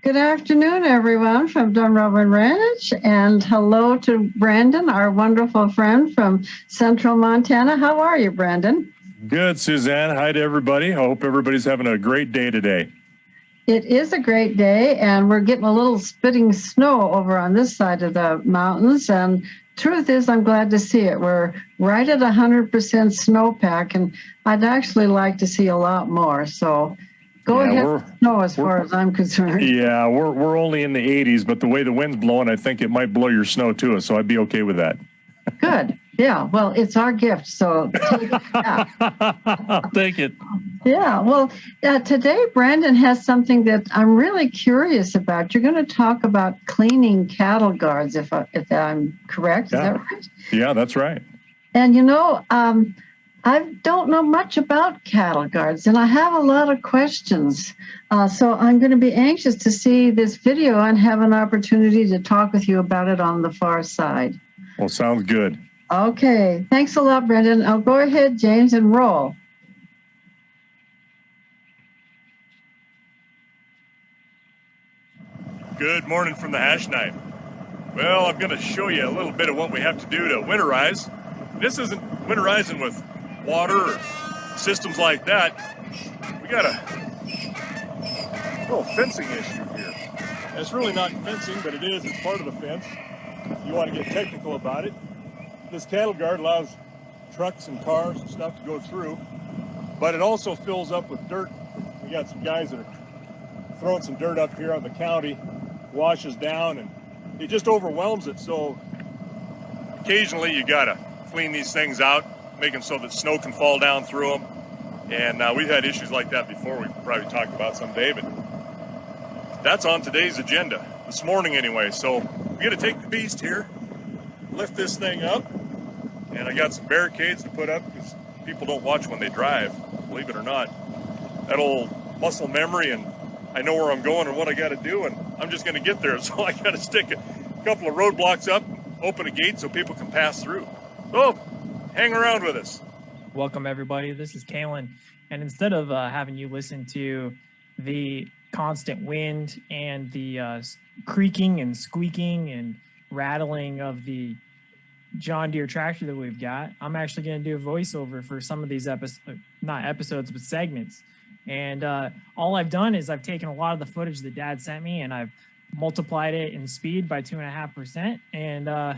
Good afternoon, everyone from Dunrovin Ranch, and hello to Brandon, our wonderful friend from Central Montana. How are you, Brandon? Good, Suzanne. Hi to everybody. I hope everybody's having a great day today. It is a great day, and we're getting a little spitting snow over on this side of the mountains. And truth is, I'm glad to see it. We're right at 100% snowpack, and I'd actually like to see a lot more. So go ahead, snow as far as I'm concerned. Yeah, we're only in the 80s, but the way the wind's blowing, I think it might blow your snow too. So I'd be okay with that. Good. Yeah. Well, it's our gift, so take it. Yeah. I'll take it. Yeah. Well, today Brandon has something that I'm really curious about. You're going to talk about cleaning cattle guards, if I'm correct. Yeah. Is that right? Yeah, that's right. And I don't know much about cattle guards, and I have a lot of questions. So I'm going to be anxious to see this video and have an opportunity to talk with you about it on the far side. Well, sounds good. Okay. Thanks a lot, Brendan. I'll go ahead, James, and roll. Good morning from the hash knife. Well, I'm going to show you a little bit of what we have to do to winterize. This isn't winterizing with water or systems like that. We got a little fencing issue here. And it's really not fencing, but it is. It's part of the fence. If you want to get technical about it, this cattle guard allows trucks and cars and stuff to go through, but it also fills up with dirt. We got some guys that are throwing some dirt up here on the county, washes down, and it just overwhelms it. So occasionally you gotta clean these things out, make them so that snow can fall down through them. And we've had issues like that before. We probably talk about someday, but that's on today's agenda this morning anyway. So we got to take the beast here, lift this thing up, and I got some barricades to put up because people don't watch when they drive, believe it or not. That old muscle memory, and I know where I'm going and what I got to do, and I'm just going to get there. So I got to stick a couple of roadblocks up, open a gate so people can pass through. So hang around with us. Welcome, everybody. This is Kalen, and instead of having you listen to the constant wind and the creaking and squeaking and rattling of the John Deere tractor that we've got, I'm actually going to do a voiceover for some of these not episodes, but segments. And all I've done is I've taken a lot of the footage that Dad sent me and I've multiplied it in speed by 2.5%. And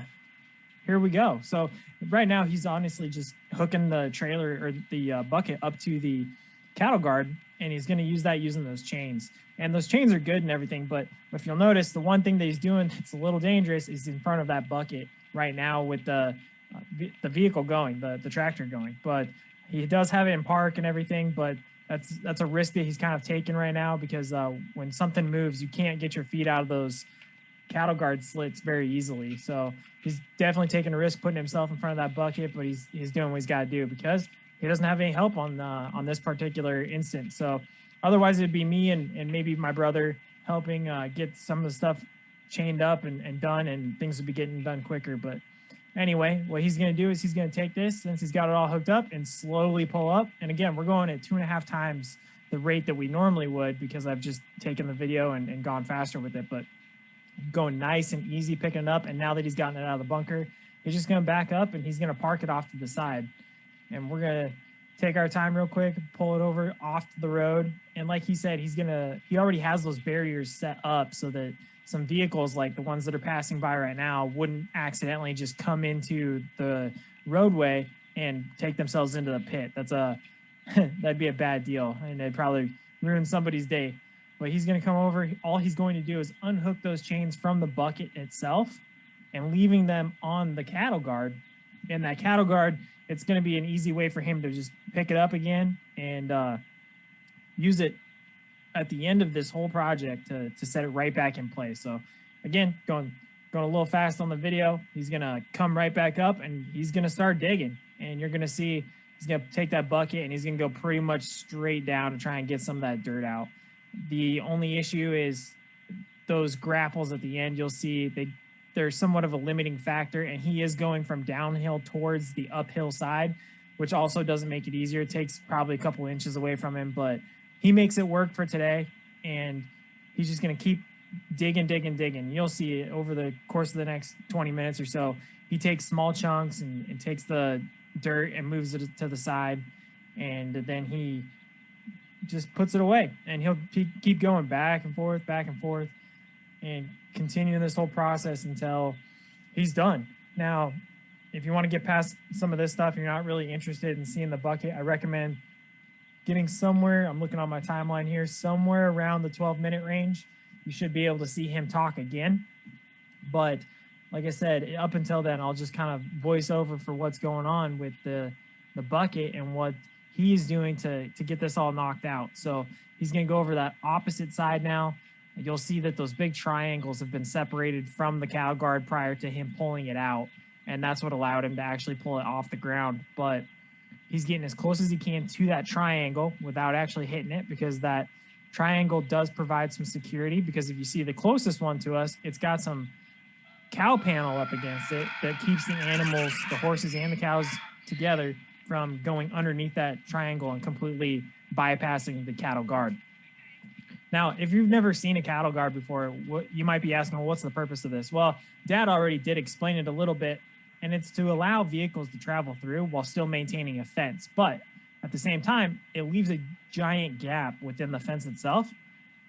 here we go. So right now he's honestly just hooking the trailer or the bucket up to the cattle guard, and he's going to use that using those chains. And those chains are good and everything, but if you'll notice, the one thing that he's doing that's a little dangerous is in front of that bucket right now with the vehicle going, the tractor going. But he does have it in park and everything, but that's a risk that he's kind of taking right now because when something moves, you can't get your feet out of those cattle guard slits very easily. So he's definitely taking a risk putting himself in front of that bucket, but he's doing what he's got to do because he doesn't have any help on this particular instance. So otherwise it'd be me and maybe my brother helping get some of the stuff chained up and done, and things would be getting done quicker. But anyway, what he's going to do is he's going to take this, since he's got it all hooked up, and slowly pull up. And again, we're going at 2.5 times the rate that we normally would because I've just taken the video and gone faster with it. But going nice and easy picking it up. And now that he's gotten it out of the bunker, he's just going to back up and he's going to park it off to the side. And we're going to take our time real quick, pull it over off the road. And like he said, he already has those barriers set up so that some vehicles like the ones that are passing by right now wouldn't accidentally just come into the roadway and take themselves into the pit. That'd be a bad deal, and it'd probably ruin somebody's day. But he's going to come over. All he's going to do is unhook those chains from the bucket itself and leaving them on the cattle guard. And that cattle guard, it's going to be an easy way for him to just pick it up again and use it at the end of this whole project to set it right back in place. So again, going a little fast on the video, he's going to come right back up and he's going to start digging. And you're going to see he's going to take that bucket and he's going to go pretty much straight down to try and get some of that dirt out. The only issue is those grapples at the end. You'll see they're somewhat of a limiting factor, and he is going from downhill towards the uphill side, which also doesn't make it easier. It takes probably a couple inches away from him, but he makes it work for today, and he's just going to keep digging. You'll see it over the course of the next 20 minutes or so. He takes small chunks and takes the dirt and moves it to the side, and then he just puts it away, and he'll keep going back and forth, and continue this whole process until he's done. Now, if you want to get past some of this stuff, you're not really interested in seeing the bucket, I recommend getting somewhere, I'm looking on my timeline here, somewhere around the 12-minute range. You should be able to see him talk again. But like I said, up until then, I'll just kind of voice over for what's going on with the bucket and what he's doing to get this all knocked out. So he's going to go over that opposite side now. You'll see that those big triangles have been separated from the cattle guard prior to him pulling it out. And that's what allowed him to actually pull it off the ground. But he's getting as close as he can to that triangle without actually hitting it, because that triangle does provide some security. Because if you see the closest one to us, it's got some cow panel up against it that keeps the animals, the horses and the cows together, from going underneath that triangle and completely bypassing the cattle guard. Now, if you've never seen a cattle guard before, you might be asking, well, what's the purpose of this? Well, Dad already did explain it a little bit, and it's to allow vehicles to travel through while still maintaining a fence. But at the same time, it leaves a giant gap within the fence itself.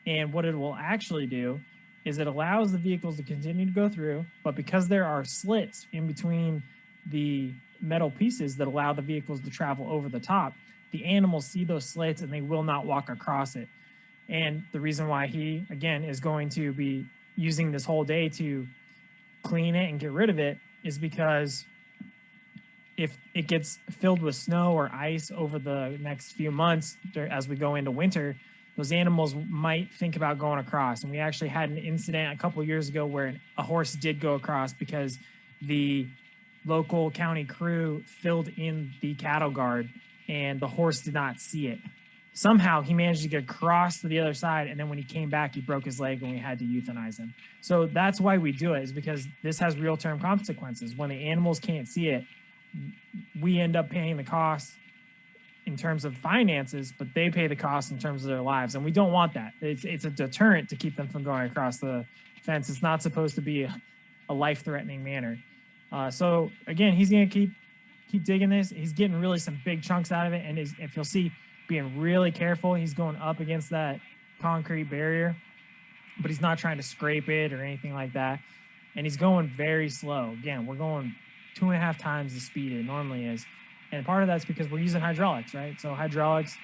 And what it will actually do is it allows the vehicles to continue to go through, but because there are slits in between the metal pieces that allow the vehicles to travel over the top, the animals see those slits and they will not walk across it. And the reason why he, again, is going to be using this whole day to clean it and get rid of it is because if it gets filled with snow or ice over the next few months as we go into winter, those animals might think about going across. And we actually had an incident a couple of years ago where a horse did go across because the local county crew filled in the cattle guard and the horse did not see it. Somehow he managed to get across to the other side, and then when he came back, he broke his leg and we had to euthanize him. So that's why we do it, is because this has real-term consequences. When the animals can't see it, we end up paying the cost in terms of finances, but they pay the cost in terms of their lives, and we don't want that. It's a deterrent to keep them from going across the fence. It's not supposed to be a life-threatening manner. So again, he's going to keep digging this. He's getting really some big chunks out of it, and if you'll see, being really careful. He's going up against that concrete barrier, but he's not trying to scrape it or anything like that. And he's going very slow. Again, we're going 2.5 times the speed it normally is. And part of that's because we're using hydraulics, right? So hydraulics,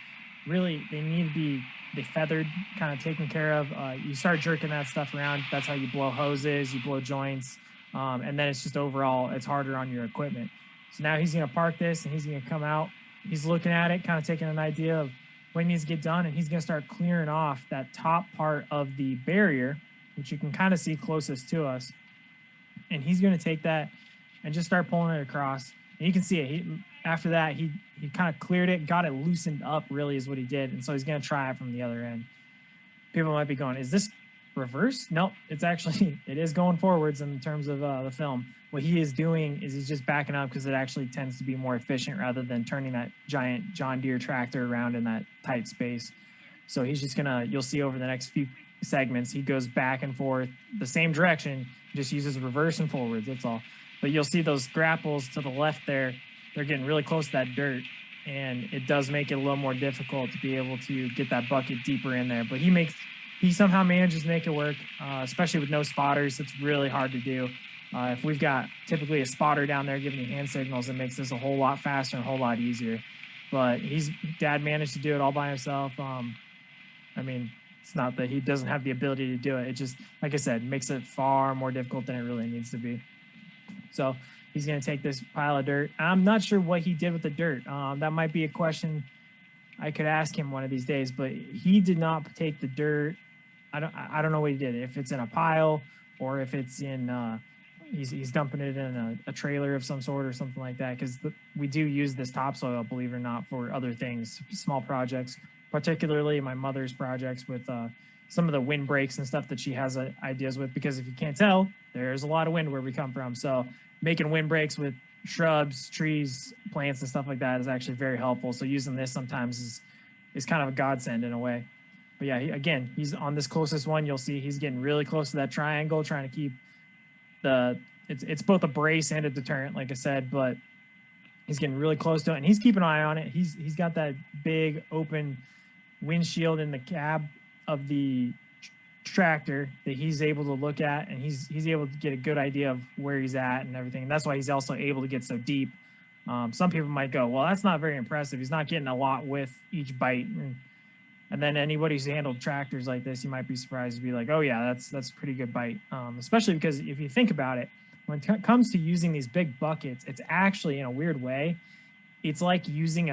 really, they need to be feathered, kind of taken care of. You start jerking that stuff around. That's how you blow hoses, you blow joints. And then it's just overall, it's harder on your equipment. So now he's going to park this and he's going to come out. He's looking at it, kind of taking an idea of what he needs to get done, and he's going to start clearing off that top part of the barrier, which you can kind of see closest to us. And he's going to take that and just start pulling it across. And you can see it. After that, he kind of cleared it, got it loosened up, really is what he did. And so he's going to try it from the other end. People might be going, is this reverse? Nope, it is going forwards in terms of the film. What he is doing is he's just backing up because it actually tends to be more efficient rather than turning that giant John Deere tractor around in that tight space. So he's just you'll see over the next few segments, he goes back and forth the same direction, just uses reverse and forwards, that's all. But you'll see those grapples to the left there, they're getting really close to that dirt, and it does make it a little more difficult to be able to get that bucket deeper in there. But he somehow manages to make it work, especially with no spotters. It's really hard to do. If we've got typically a spotter down there giving you hand signals, it makes this a whole lot faster and a whole lot easier. But Dad managed to do it all by himself. It's not that he doesn't have the ability to do it. It just, like I said, makes it far more difficult than it really needs to be. So he's going to take this pile of dirt. I'm not sure what he did with the dirt. That might be a question I could ask him one of these days, but he did not take the dirt. I don't know what he did. If it's in a pile or if it's in, he's dumping it in a trailer of some sort or something like that, because we do use this topsoil, believe it or not, for other things, small projects, particularly my mother's projects with some of the windbreaks and stuff that she has ideas with, because if you can't tell, there's a lot of wind where we come from. So making windbreaks with shrubs, trees, plants, and stuff like that is actually very helpful. So using this sometimes is kind of a godsend in a way. But yeah, again, he's on this closest one. You'll see he's getting really close to that triangle, trying to keep it's both a brace and a deterrent, like I said, but he's getting really close to it, and he's keeping an eye on it. He's got that big open windshield in the cab of the tractor that he's able to look at, and he's able to get a good idea of where he's at and everything. And that's why he's also able to get so deep. Some people might go, well, that's not very impressive. He's not getting a lot with each bite. And then anybody who's handled tractors like this, you might be surprised to be like, oh yeah, that's a pretty good bite. Especially because if you think about it, when it comes to using these big buckets, it's actually, in a weird way, it's like using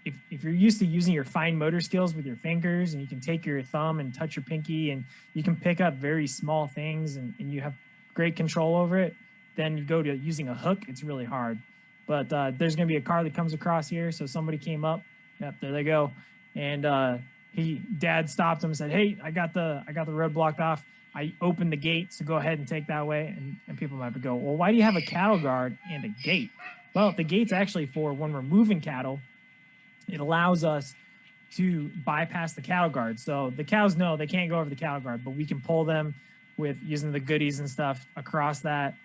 if you're used to using your fine motor skills with your fingers, and you can take your thumb and touch your pinky, and you can pick up very small things, and you have great control over it, then you go to using a hook, it's really hard. But there's going to be a car that comes across here, so somebody came up. Yep, there they go. And Dad stopped him and said, hey, I got the road blocked off. I opened the gate, so go ahead and take that way. And people might go, well, why do you have a cattle guard and a gate? Well, the gate's actually for when we're moving cattle. It allows us to bypass the cattle guard. So the cows know they can't go over the cattle guard, but we can pull them with using the goodies and stuff across that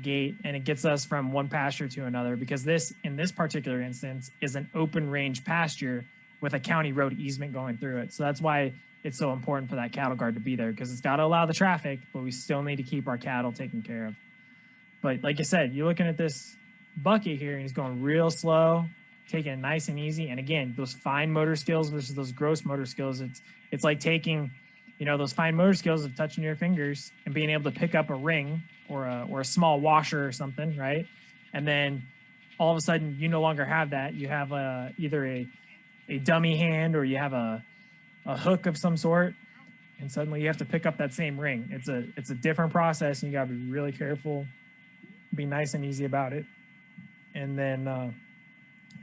gate, and it gets us from one pasture to another, because in this particular instance is an open range pasture with a county road easement going through it. So that's why it's so important for that cattle guard to be there, because it's got to allow the traffic, but we still need to keep our cattle taken care of. But like I said, you're looking at this bucket here, and he's going real slow, taking it nice and easy. And again, those fine motor skills versus those gross motor skills, it's like taking, those fine motor skills of touching your fingers and being able to pick up a ring or a small washer or something, right? And then all of a sudden you no longer have that. You have either a dummy hand, or you have a hook of some sort, and suddenly you have to pick up that same ring. It's a different process, and you got to be really careful, be nice and easy about it, and then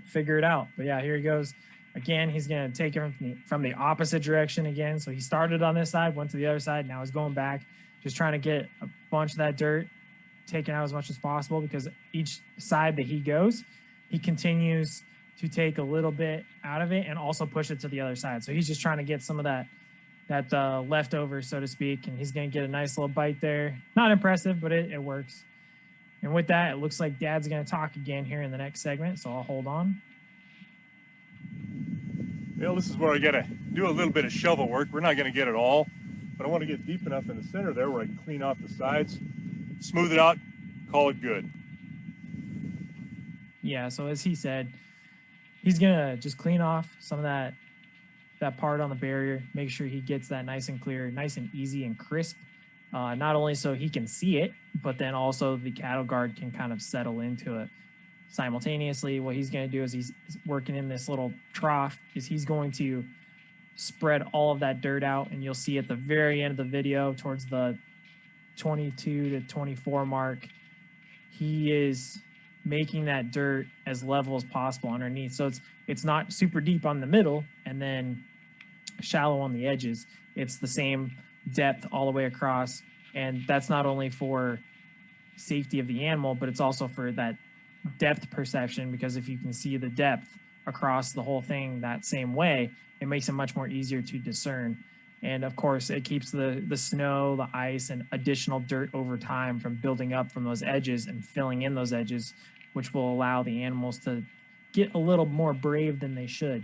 figure it out. But yeah, here he goes. Again, he's going to take it from the opposite direction again. So he started on this side, went to the other side. Now he's going back, just trying to get a bunch of that dirt taken out as much as possible, because each side that he goes, he continues to take a little bit out of it and also push it to the other side. So he's just trying to get some of that leftover, so to speak, and he's going to get a nice little bite there. Not impressive, but it works. And with that, it looks like Dad's going to talk again here in the next segment, so I'll hold on. Well, this is where I got to do a little bit of shovel work. We're not going to get it all, but I want to get deep enough in the center there where I can clean off the sides, smooth it out, call it good. Yeah, so as he said, he's going to just clean off some of that part on the barrier, make sure he gets that nice and clear, nice and easy and crisp, not only so he can see it, but then also the cattle guard can kind of settle into it. Simultaneously, what he's going to do is he's working in this little trough, is he's going to spread all of that dirt out, and you'll see at the very end of the video, towards the 22 to 24 mark, he is making that dirt as level as possible underneath. So it's not super deep on the middle and then shallow on the edges. It's the same depth all the way across, and that's not only for safety of the animal, but it's also for that depth perception, because if you can see the depth across the whole thing that same way, it makes it much more easier to discern. And of course, it keeps the snow, the ice, and additional dirt over time from building up from those edges and filling in those edges, which will allow the animals to get a little more brave than they should,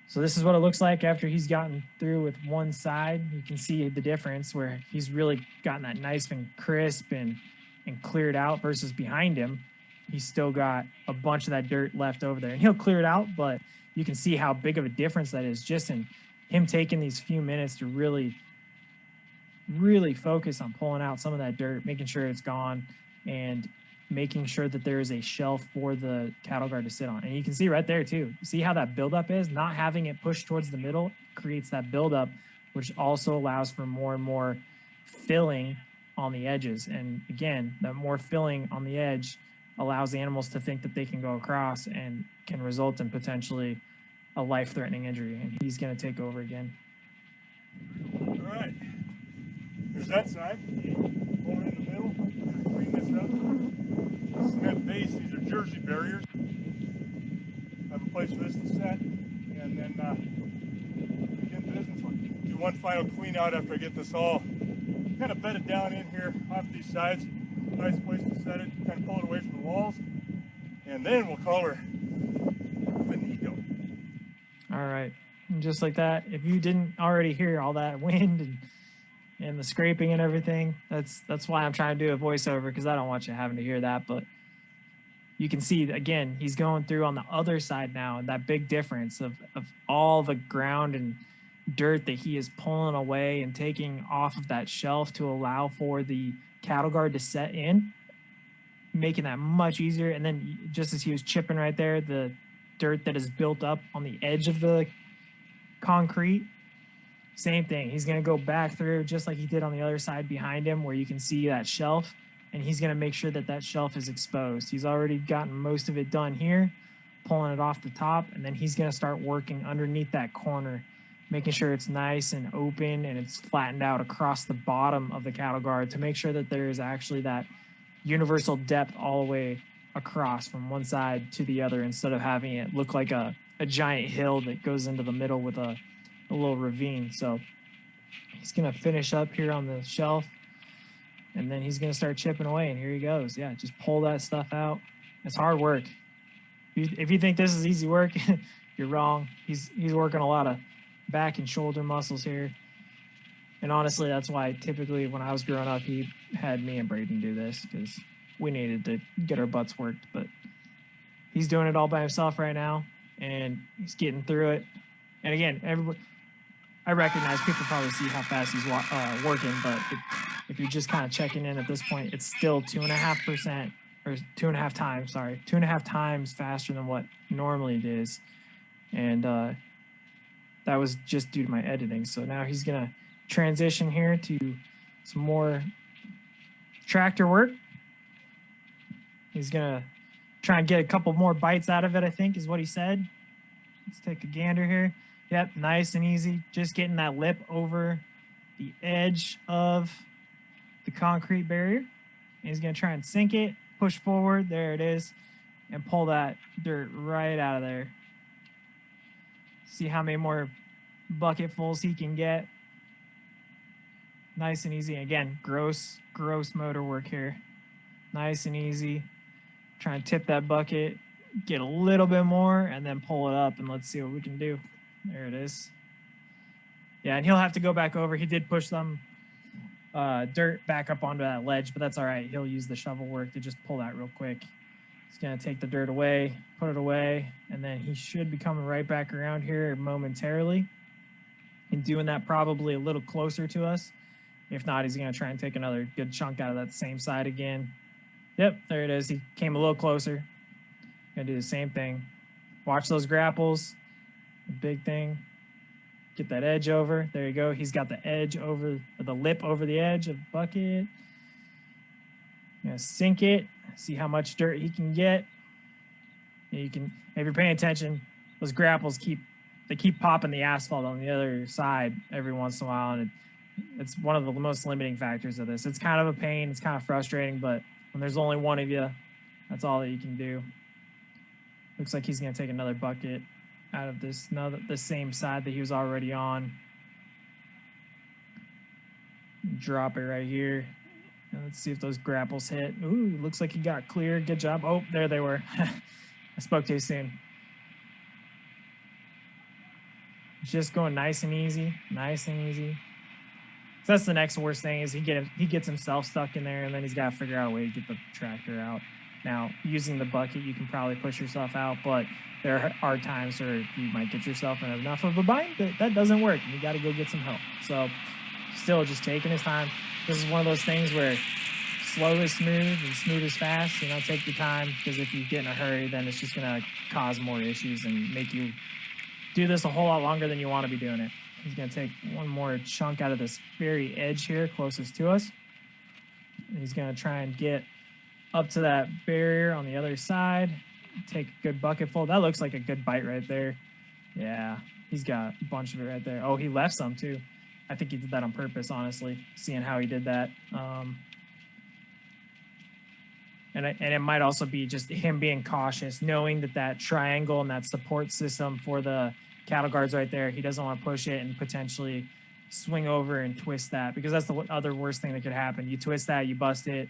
So this is what it looks like after he's gotten through with one side. You can see the difference where he's really gotten that nice and crisp and cleared out, versus behind him, he's still got a bunch of that dirt left over there. And he'll clear it out, but you can see how big of a difference that is just in him taking these few minutes to really, really focus on pulling out some of that dirt, making sure it's gone, and making sure that there is a shelf for the cattle guard to sit on. And you can see right there too, see how that buildup is? Not having it pushed towards the middle creates that buildup, which also allows for more and more filling on the edges. And again, that more filling on the edge allows the animals to think that they can go across, and can result in potentially a life-threatening injury. And he's going to take over again. All right. There's that side. Going in the middle. Clean this up. Cement base. These are Jersey barriers. Have a place for this to set. And then one final clean out after I get this all kind of bedded down in here off these sides. Nice place to set it, kind of pull it away from the walls. And then we'll call her finito. All right. And just like that, if you didn't already hear all that wind and the scraping and everything, that's why I'm trying to do a voiceover, because I don't want you having to hear that. But you can see, again, he's going through on the other side now, and that big difference of all the ground and dirt that he is pulling away and taking off of that shelf to allow for the cattle guard to set in, making that much easier. And then just as he was chipping right there, the dirt that is built up on the edge of the concrete, same thing. He's going to go back through just like he did on the other side behind him, where you can see that shelf, and he's going to make sure that that shelf is exposed. He's already gotten most of it done here, pulling it off the top, and then he's going to start working underneath that corner, making sure it's nice and open and it's flattened out across the bottom of the cattle guard to make sure that there is actually that universal depth all the way across from one side to the other, instead of having it look like a giant hill that goes into the middle with a little ravine. So he's going to finish up here on the shelf, and then he's going to start chipping away, and here he goes. Yeah, just pull that stuff out. It's hard work. If you think this is easy work, you're wrong. He's working a lot of back and shoulder muscles here. And honestly, that's why typically when I was growing up, he had me and Braden do this, because we needed to get our butts worked. But he's doing it all by himself right now, and he's getting through it. And again, everybody, I recognize people probably see how fast he's working, but if you're just kind of checking in at this point, it's still 2.5%, or 2.5 times, sorry, 2.5 times faster than what normally it is. And that was just due to my editing. So now he's going to transition here to some more tractor work. He's going to try and get a couple more bites out of it, I think is what he said. Let's take a gander here. Yep, nice and easy. Just getting that lip over the edge of the concrete barrier. And he's going to try and sink it, push forward. There it is. And pull that dirt right out of there. See how many more bucketfuls he can get. Nice and easy. Again, gross motor work here. Nice and easy. Try and tip that bucket, get a little bit more, and then pull it up, and let's see what we can do. There it is. Yeah, and he'll have to go back over. He did push some dirt back up onto that ledge, but that's all right. He'll use the shovel work to just pull that real quick. He's going to take the dirt away, put it away, and then he should be coming right back around here momentarily and doing that probably a little closer to us. If not, he's going to try and take another good chunk out of that same side again. Yep, there it is. He came a little closer. Going to do the same thing. Watch those grapples. The big thing. Get that edge over. There you go. He's got the edge over, the lip over the edge of the bucket. Gonna sink it. See how much dirt he can get. You can, if you're paying attention, those grapples keep popping the asphalt on the other side every once in a while, and it's one of the most limiting factors of this. It's kind of a pain. It's kind of frustrating, but when there's only one of you, that's all that you can do. Looks like he's going to take another bucket out of the same side that he was already on. Drop it right here. And let's see if those grapples hit. Ooh, looks like he got clear. Good job. Oh, there they were. I spoke too soon. Just going nice and easy. Nice and easy. So that's the next worst thing, is he gets himself stuck in there, and then he's got to figure out a way to get the tractor out. Now, using the bucket, you can probably push yourself out, but there are times where you might get yourself in enough of a bind that doesn't work, and you got to go get some help. So still just taking his time. This is one of those things where slow is smooth and smooth is fast. You know, take your time, because if you get in a hurry, then it's just going to cause more issues and make you do this a whole lot longer than you want to be doing it. He's going to take one more chunk out of this very edge here closest to us. And he's going to try and get up to that barrier on the other side. Take a good bucket full. That looks like a good bite right there. Yeah, he's got a bunch of it right there. Oh, he left some too. I think he did that on purpose, honestly, seeing how he did that. And it might also be just him being cautious, knowing that triangle and that support system for the cattle guards right there, he doesn't want to push it and potentially swing over and twist that, because that's the other worst thing that could happen. You twist that, you bust it,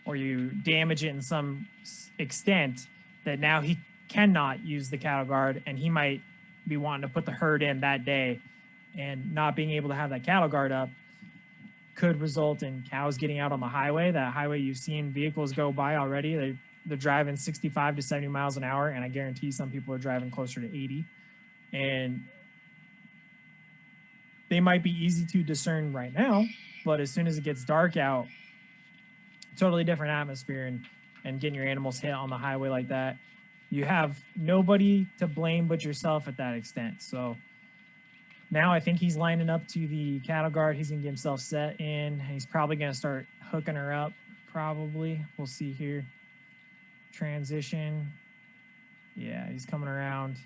or you damage it in some extent that now he cannot use the cattle guard, and he might be wanting to put the herd in that day, and not being able to have that cattle guard up could result in cows getting out on the highway. That highway you've seen vehicles go by already. They're driving 65 to 70 miles an hour, and I guarantee some people are driving closer to 80. And they might be easy to discern right now, but as soon as it gets dark out, totally different atmosphere, and getting your animals hit on the highway like that, you have nobody to blame but yourself at that extent. So now I think he's lining up to the cattle guard. He's going to get himself set in. He's probably going to start hooking her up, probably. We'll see here. Transition. Yeah, he's coming around.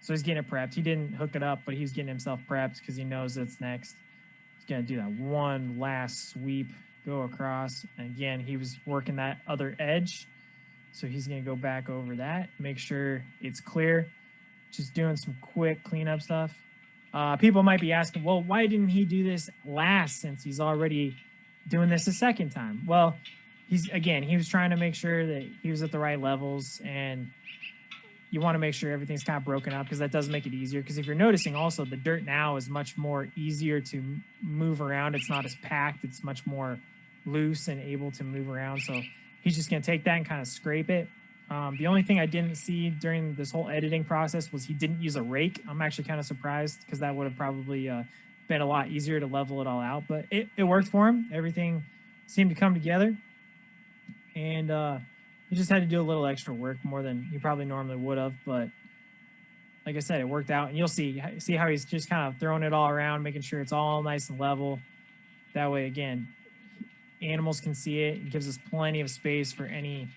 So he's getting it prepped. He didn't hook it up, but he's getting himself prepped because he knows it's next. He's going to do that one last sweep, go across. And again, he was working that other edge. So he's going to go back over that, make sure it's clear. Just doing some quick cleanup stuff. People might be asking, well, why didn't he do this last, since he's already doing this a second time? Well, he was trying to make sure that he was at the right levels, and you want to make sure everything's kind of broken up, because that does make it easier. Because if you're noticing also, the dirt now is much more easier to move around. It's not as packed. It's much more loose and able to move around. So he's just going to take that and kind of scrape it. The only thing I didn't see during this whole editing process was he didn't use a rake. I'm actually kind of surprised, because that would have probably been a lot easier to level it all out. But it worked for him. Everything seemed to come together. And he just had to do a little extra work, more than he probably normally would have. But like I said, it worked out. And you'll see how he's just kind of throwing it all around, making sure it's all nice and level. That way, again, animals can see it. It gives us plenty of space for any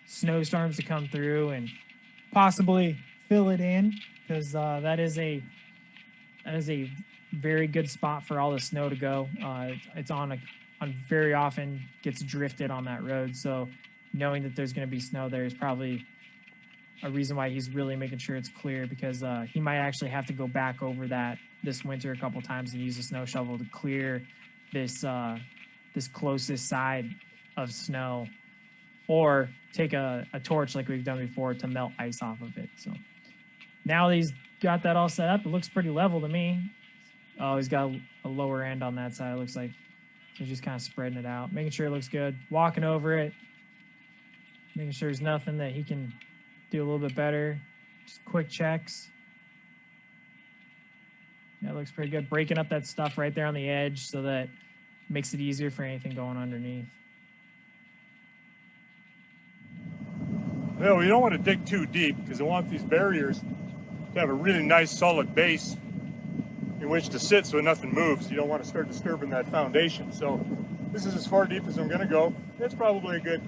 snowstorms to come through and possibly fill it in, because that is a very good spot for all the snow to go. It's on very often gets drifted on that road. So knowing that there's going to be snow there is probably a reason why he's really making sure it's clear, because he might actually have to go back over that this winter a couple times and use a snow shovel to clear this closest side of snow, or take a torch like we've done before to melt ice off of it. So now he's got that all set up. It looks pretty level to me. Oh, he's got a lower end on that side, it looks like. So just kind of spreading it out, making sure it looks good, walking over it, making sure there's nothing that he can do a little bit better. Just quick checks. Yeah, it looks pretty good. Breaking up that stuff right there on the edge so that it makes it easier for anything going underneath. Well, we don't want to dig too deep, because I want these barriers to have a really nice solid base in which to sit so nothing moves. You don't want to start disturbing that foundation. So this is as far deep as I'm going to go. It's probably a good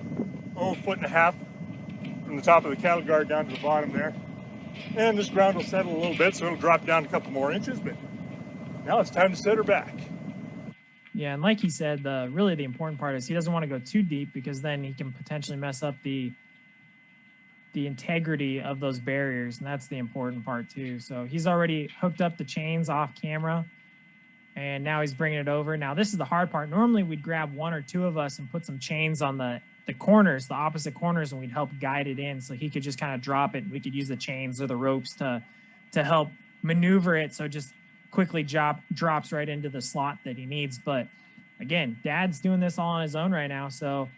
1.5 feet from the top of the cattle guard down to the bottom there. And this ground will settle a little bit, so it'll drop down a couple more inches, but now it's time to set her back. Yeah, and like he said, really the important part is he doesn't want to go too deep, because then he can potentially mess up the integrity of those barriers, and that's the important part too. So he's already hooked up the chains off camera, and now he's bringing it over. Now this is the hard part. Normally we'd grab one or two of us and put some chains on the corners, the opposite corners, and we'd help guide it in, so he could just kind of drop it, and we could use the chains or the ropes to help maneuver it so it just quickly drops right into the slot that he needs. But again, Dad's doing this all on his own right now, so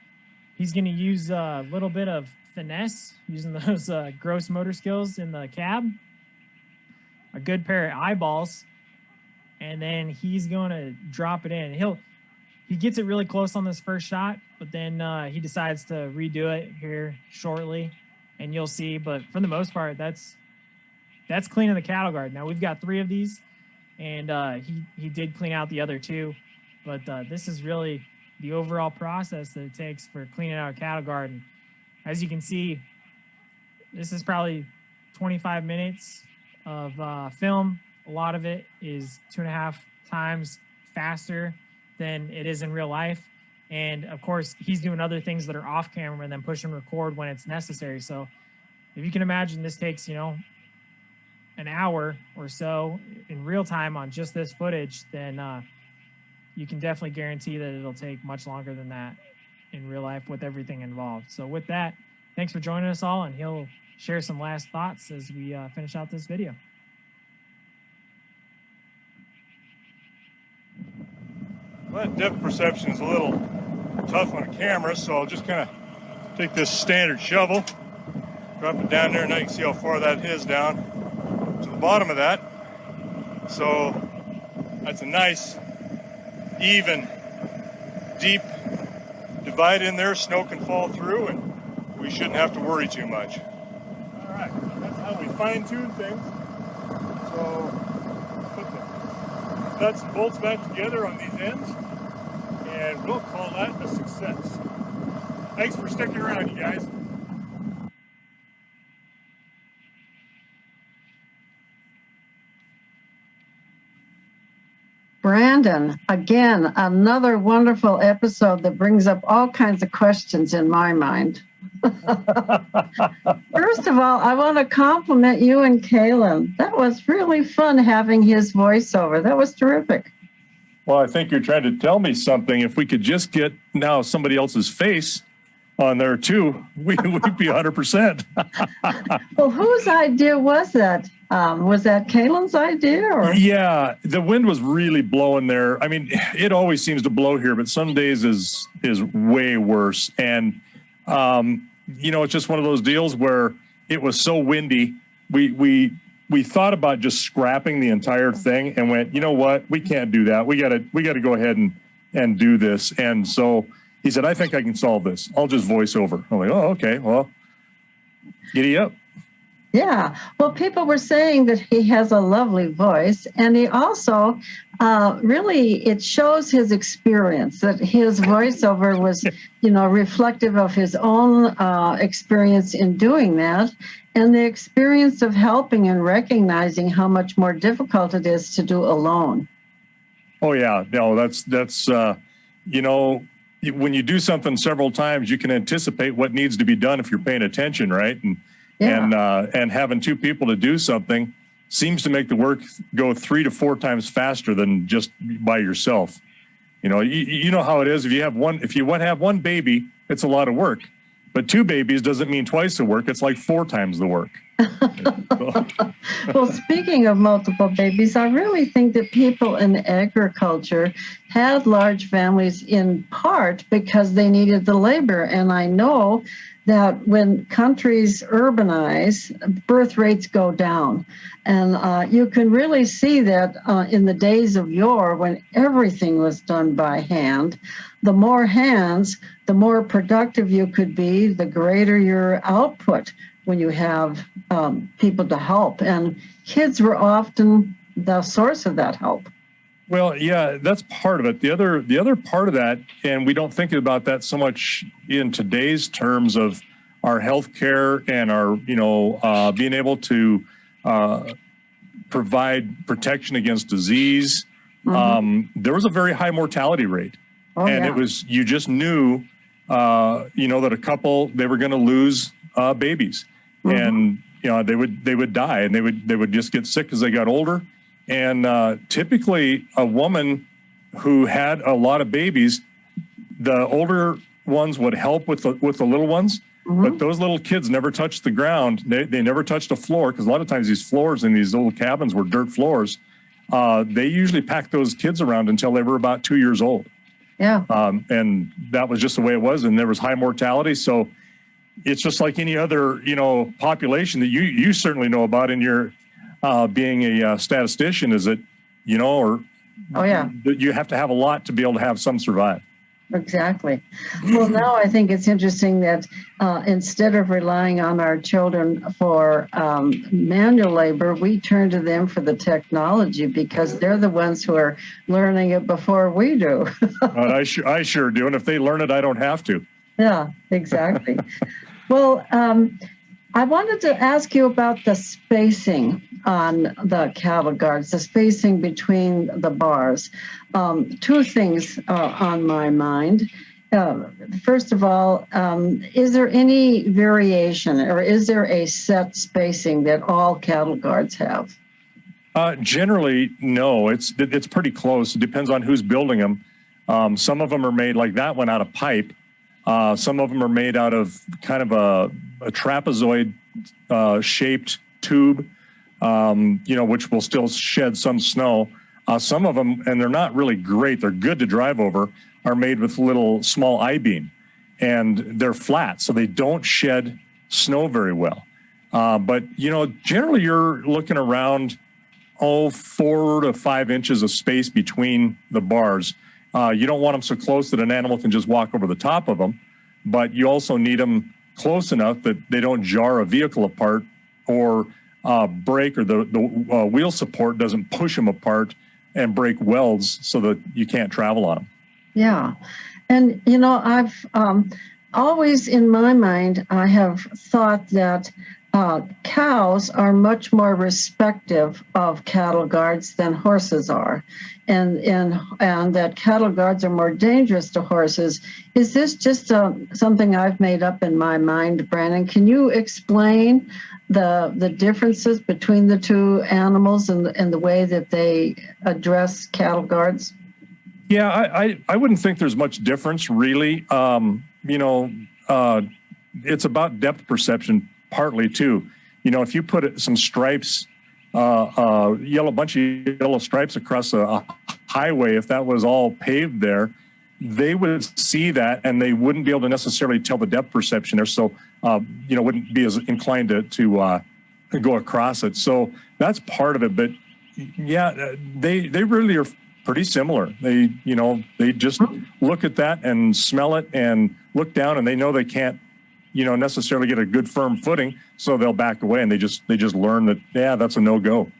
he's going to use a little bit of finesse, using those gross motor skills in the cab, a good pair of eyeballs, and then he's going to drop it in. He gets it really close on this first shot, but then he decides to redo it here shortly, and you'll see. But for the most part, that's cleaning the cattle guard. Now we've got 3 of these, and he did clean out the other 2, but this is really the overall process that it takes for cleaning out a cattle guard. And as you can see, this is probably 25 minutes of film. A lot of it is 2.5 times faster than it is in real life. And of course, he's doing other things that are off camera and then push and record when it's necessary. So if you can imagine, this takes, an an hour or so in real time on just this footage, then you can definitely guarantee that it'll take much longer than that in real life with everything involved. So with that, thanks for joining us all, and he'll share some last thoughts as we finish out this video. Well, that depth perception is a little tough on camera, so I'll just kind of take this standard shovel, drop it down there, and now you can see how far that is down to the bottom of that. So that's a nice, even, deep divide in there. Snow can fall through, and we shouldn't have to worry too much. All right, that's how we fine-tune things. So put the nuts and bolts back together on these ends, and we'll call that a success. Thanks for sticking around, you guys. Brandon, again, another wonderful episode that brings up all kinds of questions in my mind. First of all, I want to compliment you and Kalen. That was really fun having his voiceover. That was terrific. Well, I think you're trying to tell me something. If we could just get now somebody else's face on there too, we'd be 100%. Well, whose idea was that? Was that Kalen's idea? Or? Yeah, the wind was really blowing there. I mean, it always seems to blow here, but some days is way worse. And you know, it's just one of those deals where it was so windy. We thought about just scrapping the entire thing and went, you know what, we can't do that. We gotta go ahead and do this. And so he said, I think I can solve this. I'll just voice over. I'm like, oh, okay, well, giddy up. Yeah. Well, people were saying that he has a lovely voice, and he also really, it shows his experience, that his voiceover was, you know, reflective of his own experience in doing that, and the experience of helping and recognizing how much more difficult it is to do alone. Oh, yeah. No, that's you know, when you do something several times, you can anticipate what needs to be done if you're paying attention, right? And having two people to do something seems to make the work go 3 to 4 times faster than just by yourself. You know, you know how it is. If you have one baby, it's a lot of work. But 2 babies doesn't mean twice the work. It's like 4 times the work. Well, speaking of multiple babies, I really think that people in agriculture had large families in part because they needed the labor. And I know that when countries urbanize, birth rates go down. And you can really see that in the days of yore, when everything was done by hand, the more hands, the more productive you could be, the greater your output when you have people to help. And kids were often the source of that help. Well, yeah, that's part of it. The other part of that, and we don't think about that so much in today's terms of our healthcare and our, you know, being able to provide protection against disease. Mm-hmm. There was a very high mortality rate, and it was, you just knew, you know, that a couple, they were going to lose babies, mm-hmm. and you know they would die, and they would just get sick as they got older. And typically, a woman who had a lot of babies, the older ones would help with the little ones, mm-hmm. but those little kids never touched the ground. They never touched a floor, because a lot of times these floors in these little cabins were dirt floors. They usually packed those kids around until they were about 2 years old. Yeah. And that was just the way it was, and there was high mortality. So it's just like any other, you know, population that you certainly know about in your being a statistician, is that, you know, or you have to have a lot to be able to have some survive. Exactly. Well, now I think it's interesting that instead of relying on our children for manual labor, we turn to them for the technology, because they're the ones who are learning it before we do. I sure do. And if they learn it, I don't have to. Yeah, exactly. Well, I wanted to ask you about the spacing on the cattle guards, the spacing between the bars. 2 things on my mind. First of all, is there any variation, or is there a set spacing that all cattle guards have? Generally, no. It's pretty close. It depends on who's building them. Some of them are made like that one out of pipe. Some of them are made out of kind of a trapezoid shaped tube, which will still shed some snow. Some of them, and they're not really great, they're good to drive over, are made with little small I-beam, and they're flat, so they don't shed snow very well. But, generally you're looking around, 4 to 5 inches of space between the bars. You don't want them so close that an animal can just walk over the top of them, but you also need them close enough that they don't jar a vehicle apart or break, or the wheel support doesn't push them apart and break welds so that you can't travel on them. Yeah. And, I've always in my mind, I have thought that cows are much more respective of cattle guards than horses are, and that cattle guards are more dangerous to horses. Is this just something I've made up in my mind, Brandon? Can you explain the differences between the two animals and the way that they address cattle guards? Yeah, I wouldn't think there's much difference, really. It's about depth perception partly, too. If you put some stripes, bunch of yellow stripes across a highway, if that was all paved there, they would see that and they wouldn't be able to necessarily tell the depth perception there. So, wouldn't be as inclined to go across it. So that's part of it. But yeah, they really are pretty similar. They just look at that and smell it and look down, and they know they can't, necessarily get a good firm footing, so they'll back away, and they just learn that, yeah, that's a no-go.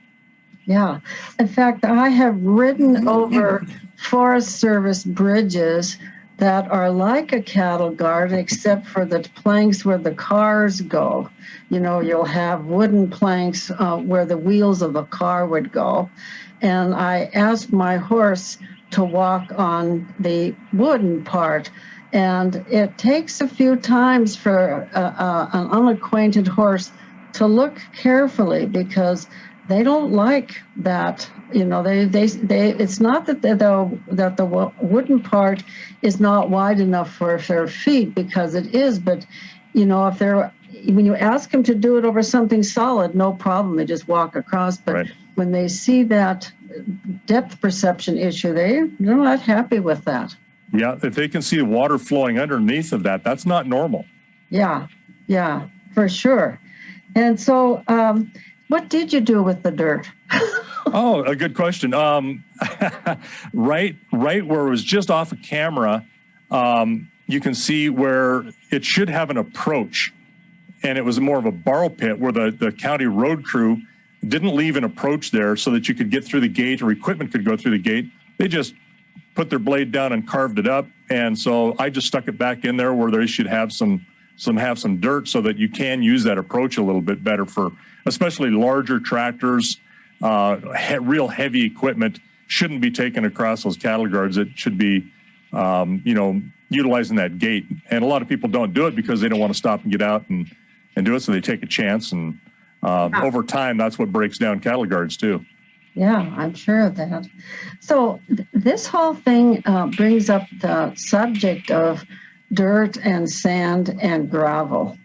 Yeah. In fact, I have ridden over Forest Service bridges that are like a cattle guard, except for the planks where the cars go. You'll have wooden planks where the wheels of a car would go. And I asked my horse to walk on the wooden part. And it takes a few times for an unacquainted horse to look carefully, because they don't like that. It's not that the wooden part is not wide enough for their feet, because it is. But when you ask them to do it over something solid, no problem, they just walk across. But right. When they see that depth perception issue, they're not happy with that. Yeah, if they can see the water flowing underneath of that, that's not normal. Yeah, for sure. And so what did you do with the dirt? Oh, a good question. Right where it was just off of camera, you can see where it should have an approach. And it was more of a borrow pit where the county road crew didn't leave an approach there so that you could get through the gate or equipment could go through the gate. They just put their blade down and carved it up. And so I just stuck it back in there where they should have some dirt, so that you can use that approach a little bit better for especially larger tractors. Real heavy equipment shouldn't be taken across those cattle guards. It should be, utilizing that gate. And a lot of people don't do it because they don't want to stop and get out and do it. So they take a chance. And over time, that's what breaks down cattle guards too. Yeah, I'm sure of that. So this whole thing brings up the subject of dirt and sand and gravel.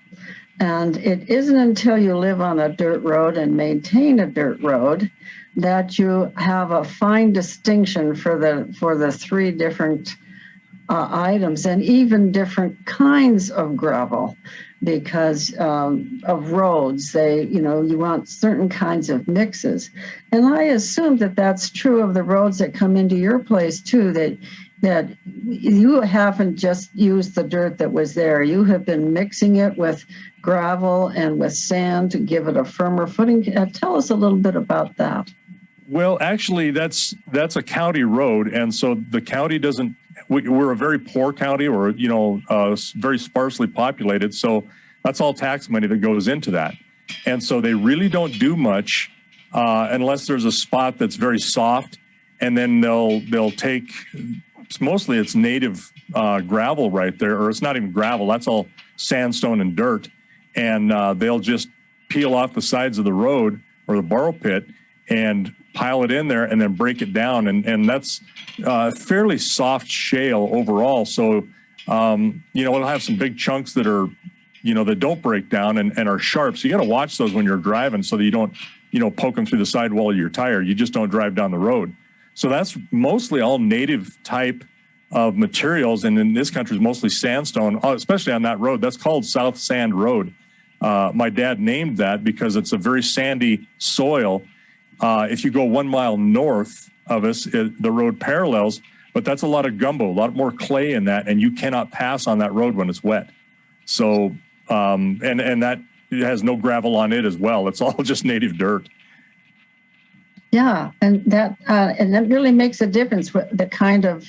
And it isn't until you live on a dirt road and maintain a dirt road that you have a fine distinction for the three different items, and even different kinds of gravel, because of roads. You want certain kinds of mixes. And I assume that that's true of the roads that come into your place too, that you haven't just used the dirt that was there. You have been mixing it with gravel and with sand to give it a firmer footing. Tell us a little bit about that. Well, actually, that's a county road. And so the county doesn't, we're a very poor county, or, very sparsely populated. So that's all tax money that goes into that. And so they really don't do much unless there's a spot that's very soft. And then they'll take mostly it's native gravel right there, or it's not even gravel. That's all sandstone and dirt. And they'll just peel off the sides of the road or the borrow pit and pile it in there and then break it down. And that's fairly soft shale overall. So, it'll have some big chunks that are, that don't break down and are sharp. So you got to watch those when you're driving so that you don't, poke them through the sidewall of your tire. You just don't drive down the road. So that's mostly all native type of materials. And in this country, it's mostly sandstone, especially on that road. That's called South Sand Road. My dad named that because it's a very sandy soil. If you go 1 mile north of us, the road parallels, but that's a lot of gumbo, a lot more clay in that, and you cannot pass on that road when it's wet. So, and that it has no gravel on it as well. It's all just native dirt. Yeah, and that really makes a difference with the kind of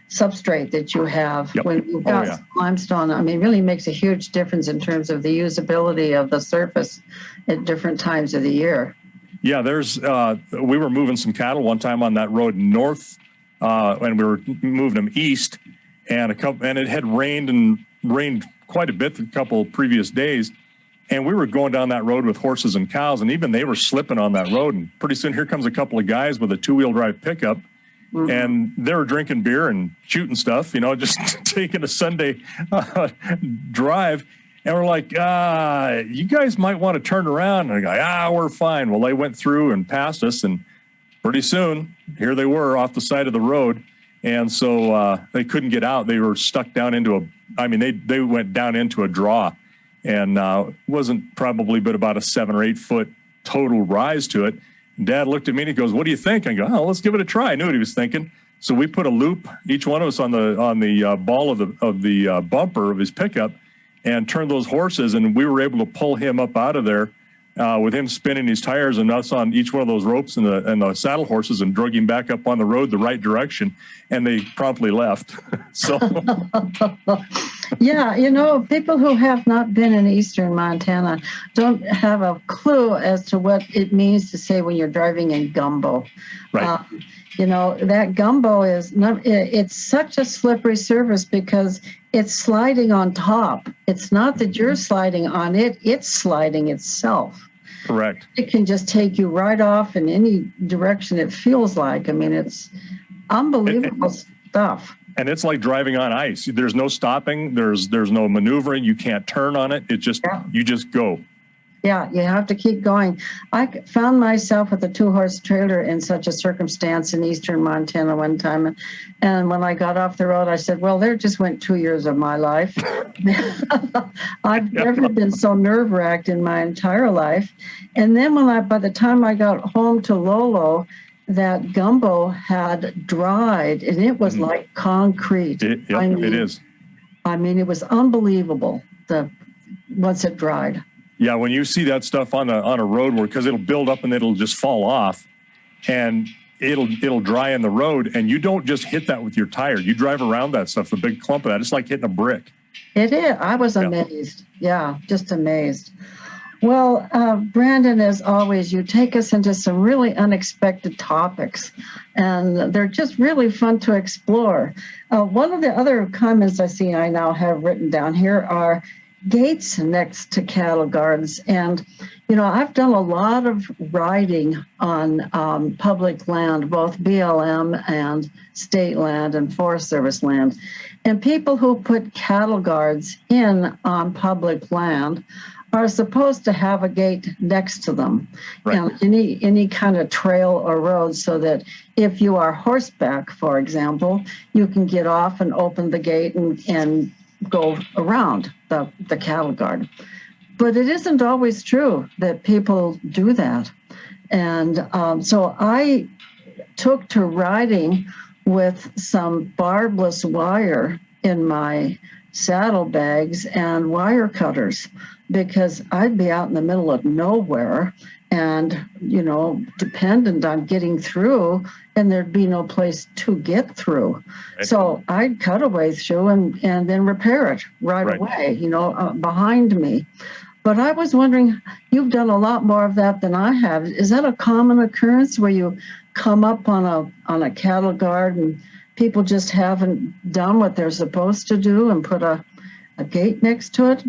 substrate that you have. Yep. When you've got limestone. I mean, it really makes a huge difference in terms of the usability of the surface at different times of the year. Yeah, we were moving some cattle one time on that road north, and we were moving them east, and it had rained quite a bit the couple previous days. And we were going down that road with horses and cows, and even they were slipping on that road. And pretty soon here comes a couple of guys with a 2-wheel drive pickup, and they were drinking beer and shooting stuff, just taking a Sunday drive. And we're like, you guys might want to turn around. And I go, we're fine. Well, they went through and passed us, and pretty soon here they were off the side of the road. And so they couldn't get out. They were stuck down into they went down into a draw. And wasn't probably but about a 7 or 8 foot total rise to it. And Dad looked at me and he goes, "What do you think?" I go, "Oh, let's give it a try." I knew what he was thinking. So we put a loop, each one of us, on the ball of the bumper of his pickup, and turned those horses, and we were able to pull him up out of there with him spinning his tires and us on each one of those ropes and the saddle horses, and drug him back up on the road the right direction. And they promptly left. So. Yeah, people who have not been in eastern Montana don't have a clue as to what it means to say when you're driving in gumbo. Right. That gumbo it's such a slippery surface because it's sliding on top. It's not that you're sliding on it, it's sliding itself. Correct. It can just take you right off in any direction it feels like. I mean, it's unbelievable stuff. And it's like driving on ice. There's no stopping. There's no maneuvering. You can't turn on it. You just go. Yeah, you have to keep going. I found myself with a 2-horse trailer in such a circumstance in eastern Montana one time. And when I got off the road, I said, well, there just went 2 years of my life. I've never been so nerve-wracked in my entire life. And then by the time I got home to Lolo, that gumbo had dried, and it was like concrete. It is. I mean, it was unbelievable once it dried. Yeah, when you see that stuff on a road because it'll build up and it'll just fall off, and it'll dry in the road, and you don't just hit that with your tire. You drive around that stuff, a big clump of that. It's like hitting a brick. It is. I was amazed. Yeah, just amazed. Well, Brandon, as always, you take us into some really unexpected topics, and they're just really fun to explore. One of the other comments I now have written down here are gates next to cattle guards. And, I've done a lot of riding on public land, both BLM and state land and Forest Service land. And people who put cattle guards in on public land are supposed to have a gate next to them, right. Any kind of trail or road, so that if you are horseback, for example, you can get off and open the gate and go around the cattle guard. But it isn't always true that people do that. And so I took to riding with some barbless wire in my saddlebags and wire cutters, because I'd be out in the middle of nowhere and, dependent on getting through, and there'd be no place to get through. Right. So I'd cut a way through and then repair it right away, behind me. But I was wondering, you've done a lot more of that than I have. Is that a common occurrence where you come up on a cattle guard and people just haven't done what they're supposed to do and put a gate next to it?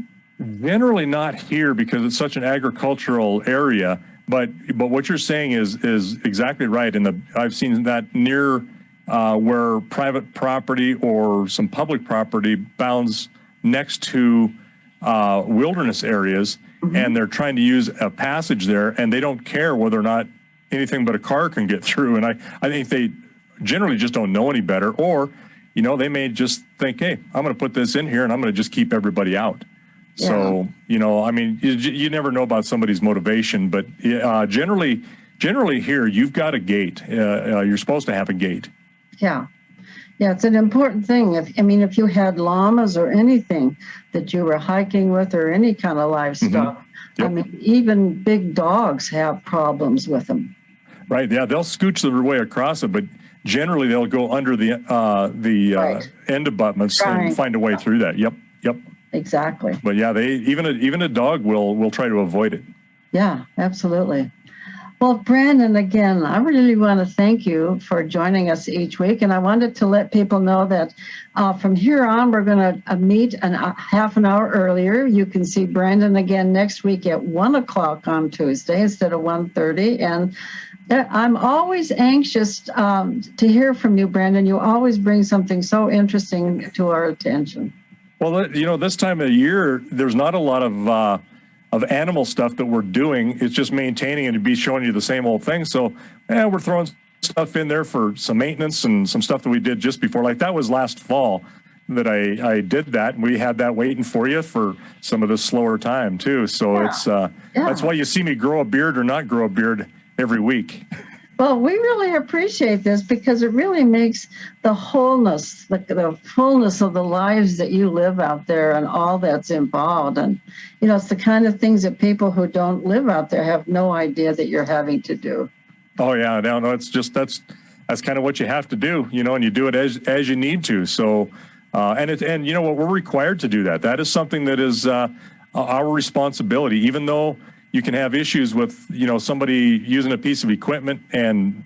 Generally not here because it's such an agricultural area. But what you're saying is exactly right. I've seen that near where private property or some public property bounds next to wilderness areas, and they're trying to use a passage there, and they don't care whether or not anything but a car can get through. And I think they generally just don't know any better, or they may just think, hey, I'm going to put this in here and I'm going to just keep everybody out. Yeah. So, I mean, you never know about somebody's motivation, but generally here, you've got a gate. You're supposed to have a gate. Yeah. Yeah, it's an important thing. If you had llamas or anything that you were hiking with or any kind of livestock, Yep. Even big dogs have problems with them. Right. Yeah, they'll scooch their way across it, but generally they'll go under the end abutments and find a way through that. Yep. Exactly. But yeah, even a dog will try to avoid it. Yeah, absolutely. Well, Brandon, again, I really want to thank you for joining us each week. And I wanted to let people know that from here on, we're going to meet half an hour earlier. You can see Brandon again next week at 1 o'clock on Tuesday instead of 1:30. And I'm always anxious to hear from you, Brandon. You always bring something so interesting to our attention. Well, this time of year, there's not a lot of animal stuff that we're doing. It's just maintaining and to be showing you the same old thing. So we're throwing stuff in there for some maintenance and some stuff that we did just before. Like that was last fall that I did that. And we had that waiting for you for some of the slower time too. So that's why you see me grow a beard or not grow a beard every week. Well, we really appreciate this because it really makes the wholeness, the fullness of the lives that you live out there and all that's involved. And, it's the kind of things that people who don't live out there have no idea that you're having to do. Oh, yeah. No, it's just that's kind of what you have to do, and you do it as you need to. So and you know what, we're required to do that. That is something that is our responsibility, even though you can have issues with, somebody using a piece of equipment and,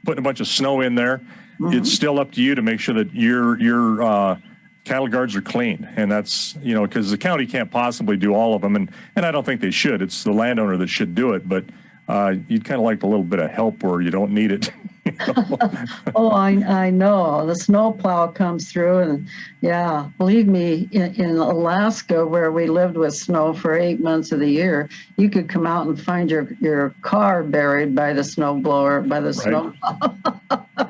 putting a bunch of snow in there. Mm-hmm. It's still up to you to make sure that your cattle guards are clean. And that's, because the county can't possibly do all of them. And I don't think they should. It's the landowner that should do it. But you'd kind of like a little bit of help where you don't need it. Oh, I know. The snowplow comes through, and yeah, believe me, in Alaska, where we lived with snow for 8 months of the year, you could come out and find your car buried by the snowblower, by the snowplow.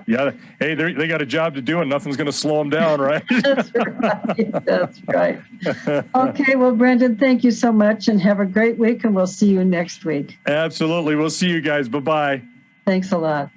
Yeah, hey, they got a job to do, and nothing's going to slow them down, right? That's right. That's right. Okay, well, Brendan, thank you so much, and have a great week, and we'll see you next week. Absolutely. We'll see you guys. Bye-bye. Thanks a lot.